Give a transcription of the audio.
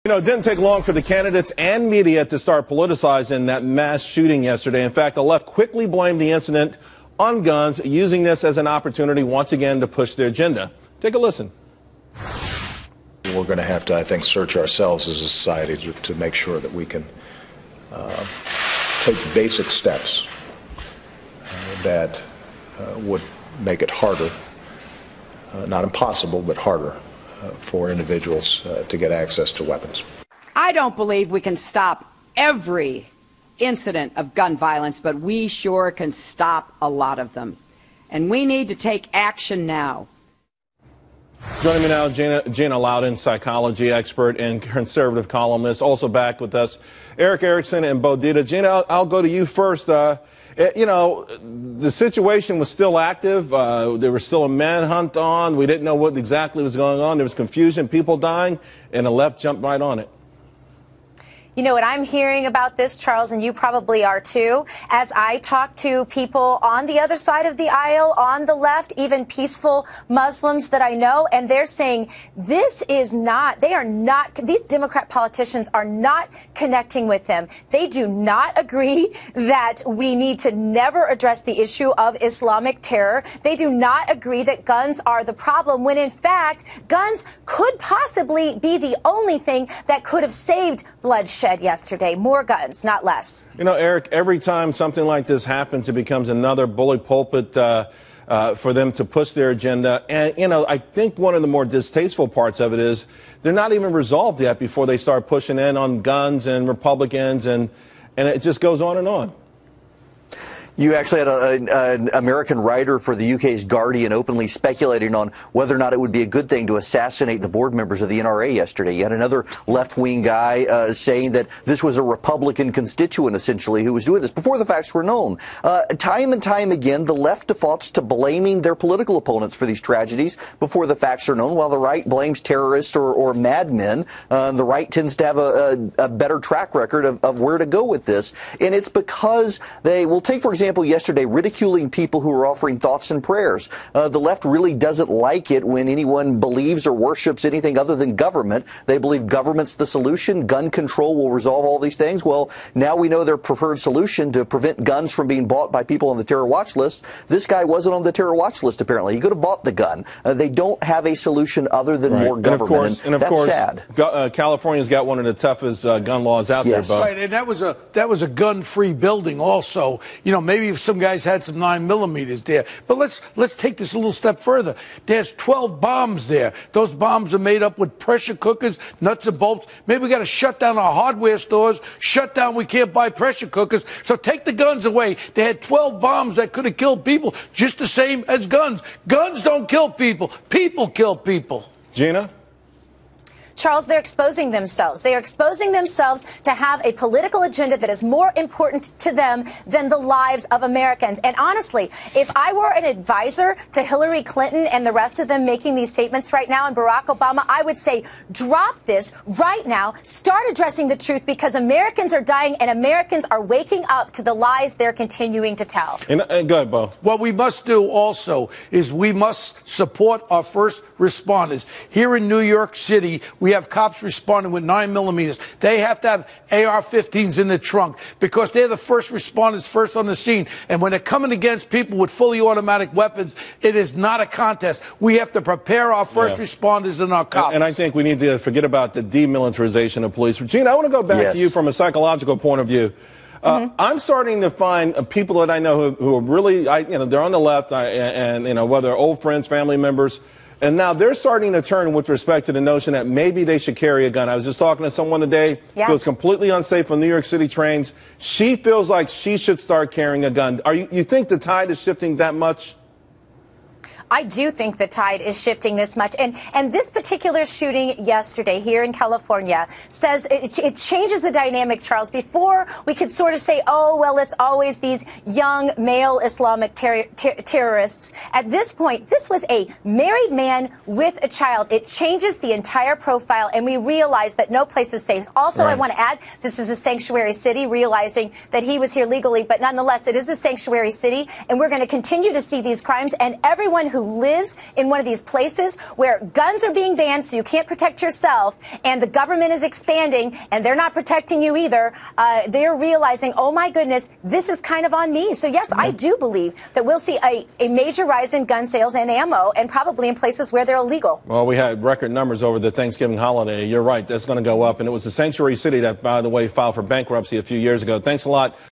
You know, it didn't take long for the candidates and media to start politicizing that mass shooting yesterday. In fact, the left quickly blamed the incident on guns, using this as an opportunity once again to push their agenda. Take a listen. We're going to have to, I think, search ourselves as a society to make sure that we can take basic steps that would make it harder, not impossible, but harder for individuals to get access to weapons. I don't believe we can stop every incident of gun violence, but we sure can stop a lot of them. And we need to take action now. Joining me now, Gina Loudon, psychology expert and conservative columnist. Also back with us, Erick Erickson and Bo Dietl. Gina, I'll go to you first. You know, the situation was still active. There was still a manhunt on. We didn't know what exactly was going on. There was confusion, people dying, and the left jumped right on it. You know what I'm hearing about this, Charles, and you probably are too, as I talk to people on the other side of the aisle, on the left, even peaceful Muslims that I know, and they're saying this is not, they are not, these Democrat politicians are not connecting with them. They do not agree that we need to never address the issue of Islamic terror. They do not agree that guns are the problem, when in fact, guns could possibly be the only thing that could have saved bloodshed yesterday. More guns, not less. You know, Eric, every time something like this happens, it becomes another bully pulpit for them to push their agenda. And, you know, I think one of the more distasteful parts of it is they're not even resolved yet before they start pushing in on guns and Republicans, and it just goes on and on. You actually had an American writer for the UK's Guardian openly speculating on whether or not it would be a good thing to assassinate the board members of the NRA yesterday. You had another left-wing guy saying that this was a Republican constituent, essentially, who was doing this before the facts were known. Time and time again, the left defaults to blaming their political opponents for these tragedies before the facts are known, while the right blames terrorists or madmen. The right tends to have a better track record of where to go with this. And it's because they will take, for example, yesterday, ridiculing people who are offering thoughts and prayers. The left really doesn't like it when anyone believes or worships anything other than government. They believe government's the solution. Gun control will resolve all these things. Well, now we know their preferred solution to prevent guns from being bought by people on the terror watch list. This guy wasn't on the terror watch list, apparently. He could have bought the gun. They don't have a solution other than more government. And of course, sad. California's got one of the toughest gun laws out there, Bo. Right, and that was a gun-free building also. You know, maybe if some guys had some 9mm there. But let's take this a little step further. There's 12 bombs there. Those bombs are made up with pressure cookers, nuts and bolts. Maybe we got to shut down our hardware stores, shut down, we can't buy pressure cookers. So take the guns away. They had 12 bombs that could have killed people, just the same as guns. Guns don't kill people. People kill people. Gina? Charles, they're exposing themselves. They are exposing themselves to have a political agenda that is more important to them than the lives of Americans. And honestly, if I were an advisor to Hillary Clinton and the rest of them making these statements right now, and Barack Obama, I would say, drop this right now. Start addressing the truth, because Americans are dying and Americans are waking up to the lies they're continuing to tell. And go ahead, Bo. What we must do also is we must support our first responders. Here in New York City, we have cops responding with 9mm. They have to have AR-15s in the trunk because they're the first responders, first on the scene. And when they're coming against people with fully automatic weapons, it is not a contest. We have to prepare our first responders and our cops. And I think we need to forget about the demilitarization of police. Gina, I want to go back to you from a psychological point of view. I'm starting to find people that I know who are really, they're on the left, and whether old friends, family members. And now they're starting to turn with respect to the notion that maybe they should carry a gun. I was just talking to someone today who feels completely unsafe on New York City trains. She feels like she should start carrying a gun. You think the tide is shifting that much? I do think the tide is shifting this much. And this particular shooting yesterday here in California says it changes the dynamic, Charles. Before, we could sort of say, oh, well, it's always these young male Islamic terrorists. At this point, this was a married man with a child. It changes the entire profile, and we realize that no place is safe. Also, I want to add, this is a sanctuary city, realizing that he was here legally, but nonetheless, it is a sanctuary city, and we're going to continue to see these crimes, and everyone who who lives in one of these places where guns are being banned so you can't protect yourself, and the government is expanding and they're not protecting you either, they're realizing, oh my goodness, this is kind of on me. So yes, I do believe that we'll see a major rise in gun sales and ammo, and probably in places where they're illegal. Well, we had record numbers over the Thanksgiving holiday. You're right, that's going to go up. And it was the sanctuary city that, by the way, filed for bankruptcy a few years ago. Thanks a lot.